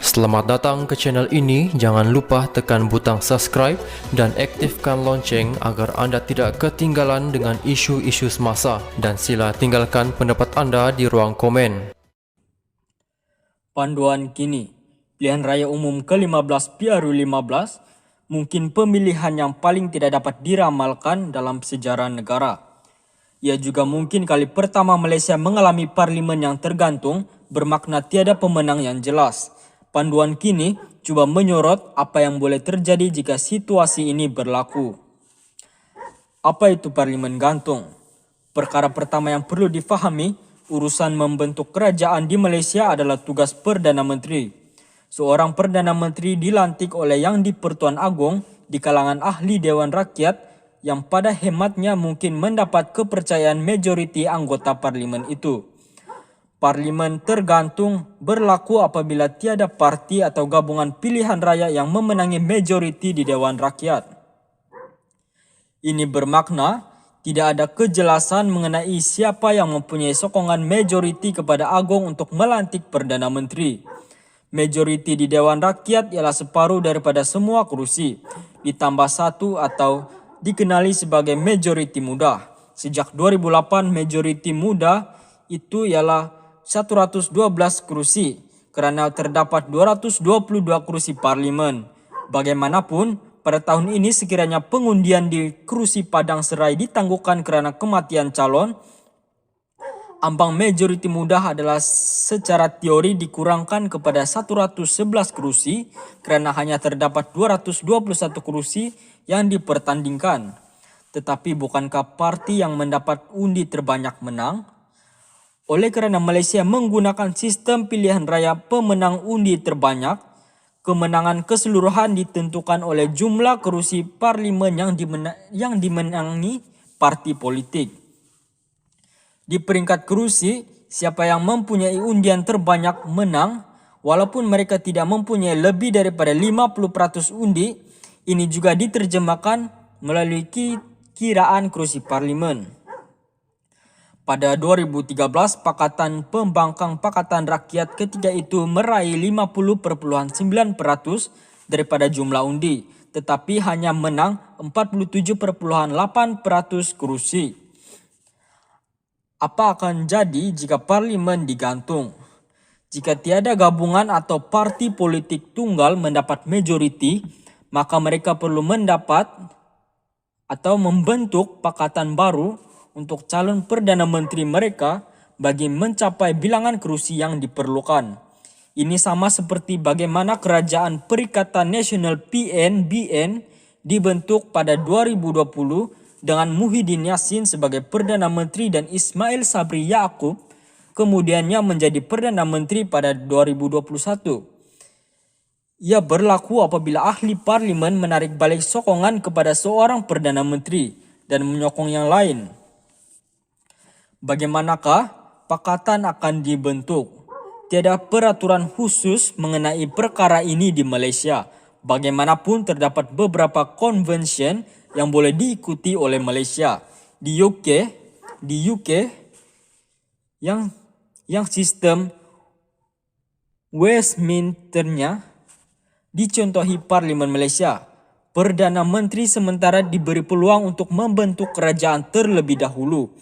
Selamat datang ke channel ini. Jangan lupa tekan butang subscribe dan aktifkan lonceng agar anda tidak ketinggalan dengan isu-isu semasa, dan sila tinggalkan pendapat anda di ruang komen. Panduan kini, pilihan raya umum ke-15 PRU 15 mungkin pemilihan yang paling tidak dapat diramalkan dalam sejarah negara. Ia juga mungkin kali pertama Malaysia mengalami parlimen yang tergantung, bermakna tiada pemenang yang jelas. Panduan kini cuba menyorot apa yang boleh terjadi jika situasi ini berlaku. Apa itu parlimen gantung? Perkara pertama yang perlu difahami, urusan membentuk kerajaan di Malaysia adalah tugas Perdana Menteri. Seorang Perdana Menteri dilantik oleh Yang di-Pertuan Agong di kalangan ahli Dewan Rakyat yang pada hematnya mungkin mendapat kepercayaan majoriti anggota parlimen itu. Parlimen tergantung berlaku apabila tiada parti atau gabungan pilihan raya yang memenangi majoriti di Dewan Rakyat. Ini bermakna tidak ada kejelasan mengenai siapa yang mempunyai sokongan majoriti kepada Agong untuk melantik Perdana Menteri. Majoriti di Dewan Rakyat ialah separuh daripada semua kerusi, ditambah satu atau dikenali sebagai majoriti muda. Sejak 2008, majoriti muda itu ialah 112 kerusi kerana terdapat 222 kerusi parlimen. Bagaimanapun, pada tahun ini sekiranya pengundian di kerusi Padang Serai ditangguhkan kerana kematian calon, ambang majoriti muda adalah secara teori dikurangkan kepada 111 kerusi kerana hanya terdapat 221 kerusi yang dipertandingkan. Tetapi bukankah parti yang mendapat undi terbanyak menang? Oleh kerana Malaysia menggunakan sistem pilihan raya pemenang undi terbanyak, kemenangan keseluruhan ditentukan oleh jumlah kerusi parlimen yang dimenangi parti politik. Di peringkat kerusi, siapa yang mempunyai undian terbanyak menang, walaupun mereka tidak mempunyai lebih daripada 50% undi. Ini juga diterjemahkan melalui kiraan kerusi parlimen. Pada 2013, Pakatan Pembangkang Pakatan Rakyat ketika itu meraih 50.9% daripada jumlah undi, tetapi hanya menang 47.8% kerusi. Apa akan jadi jika parlimen digantung? Jika tiada gabungan atau parti politik tunggal mendapat majoriti, maka mereka perlu mendapat atau membentuk pakatan baru untuk calon Perdana Menteri mereka bagi mencapai bilangan kerusi yang diperlukan. Ini sama seperti bagaimana Kerajaan Perikatan Nasional PNBN dibentuk pada 2020 dengan Muhyiddin Yassin sebagai Perdana Menteri dan Ismail Sabri Yaakob kemudiannya menjadi Perdana Menteri pada 2021. Ia berlaku apabila ahli parlimen menarik balik sokongan kepada seorang Perdana Menteri dan menyokong yang lain. Bagaimanakah pakatan akan dibentuk? Tiada peraturan khusus mengenai perkara ini di Malaysia. Bagaimanapun terdapat beberapa convention yang boleh diikuti oleh Malaysia. Di UK yang sistem Westminsternya dicontohi Parlimen Malaysia. Perdana Menteri sementara diberi peluang untuk membentuk kerajaan terlebih dahulu.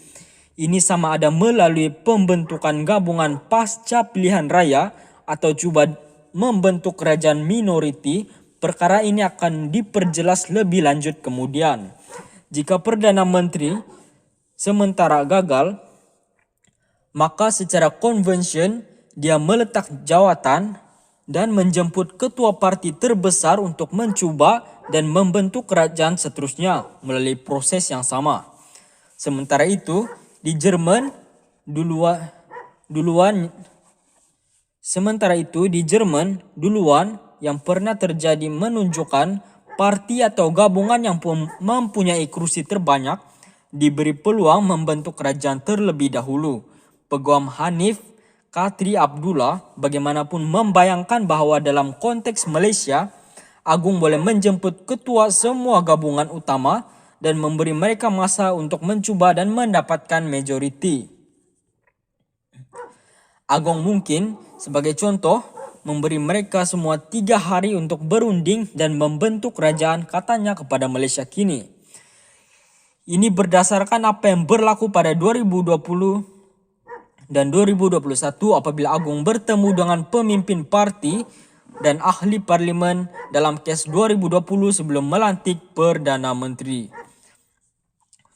Ini sama ada melalui pembentukan gabungan pasca pilihan raya atau cuba membentuk kerajaan minoriti. Perkara ini akan diperjelas lebih lanjut kemudian. Jika Perdana Menteri sementara gagal, maka secara konvensyen dia meletak jawatan dan menjemput ketua parti terbesar untuk mencuba dan membentuk kerajaan seterusnya melalui proses yang sama. Sementara itu, di Jerman duluan yang pernah terjadi menunjukkan parti atau gabungan yang mempunyai kursi terbanyak diberi peluang membentuk kerajaan terlebih dahulu. Peguam Hanif Khatri Abdullah bagaimanapun membayangkan bahawa dalam konteks Malaysia, Agung boleh menjemput ketua semua gabungan utama dan memberi mereka masa untuk mencuba dan mendapatkan majoriti. Agong mungkin, sebagai contoh, memberi mereka semua 3 hari untuk berunding dan membentuk kerajaan, katanya kepada Malaysia Kini. Ini berdasarkan apa yang berlaku pada 2020 dan 2021 apabila Agung bertemu dengan pemimpin parti dan ahli parlimen dalam kes 2020 sebelum melantik Perdana Menteri.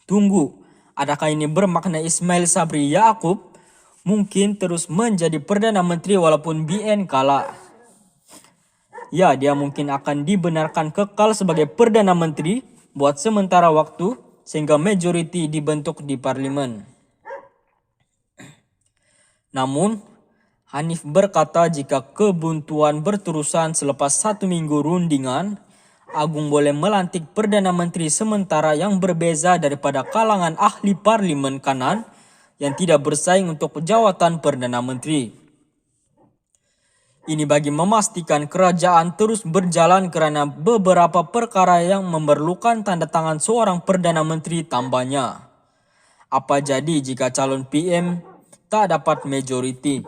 Tunggu, adakah ini bermakna Ismail Sabri Yaakob mungkin terus menjadi Perdana Menteri walaupun BN kalah? Ya, dia mungkin akan dibenarkan kekal sebagai Perdana Menteri buat sementara waktu sehingga majoriti dibentuk di parlimen. Namun, Hanif berkata jika kebuntuan berterusan selepas 1 minggu rundingan, Agung boleh melantik Perdana Menteri sementara yang berbeza daripada kalangan ahli parlimen kanan yang tidak bersaing untuk jawatan Perdana Menteri. Ini bagi memastikan kerajaan terus berjalan kerana beberapa perkara yang memerlukan tanda tangan seorang Perdana Menteri tambahnya. Apa jadi jika calon PM tak dapat majoriti?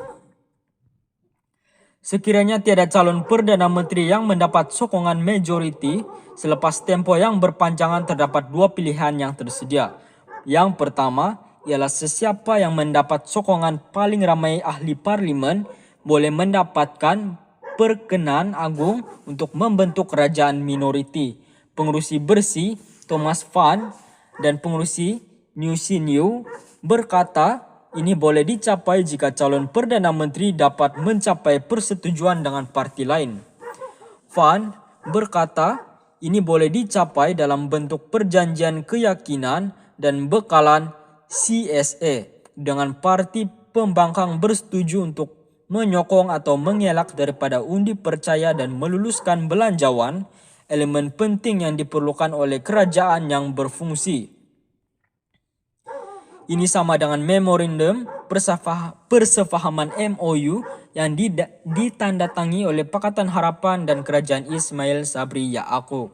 Sekiranya tiada calon Perdana Menteri yang mendapat sokongan majoriti, selepas tempoh yang berpanjangan terdapat 2 pilihan yang tersedia. Yang pertama ialah sesiapa yang mendapat sokongan paling ramai ahli parlimen boleh mendapatkan perkenan Agung untuk membentuk kerajaan minoriti. Pengerusi bersih Thomas Fan dan pengerusi New Siniu berkata ini boleh dicapai jika calon Perdana Menteri dapat mencapai persetujuan dengan parti lain. Fan berkata ini boleh dicapai dalam bentuk perjanjian keyakinan dan bekalan CSA dengan parti pembangkang bersetuju untuk menyokong atau mengelak daripada undi percaya dan meluluskan belanjawan, elemen penting yang diperlukan oleh kerajaan yang berfungsi. Ini sama dengan memorandum persefahaman MOU yang ditandatangi oleh Pakatan Harapan dan Kerajaan Ismail Sabri Yaakob.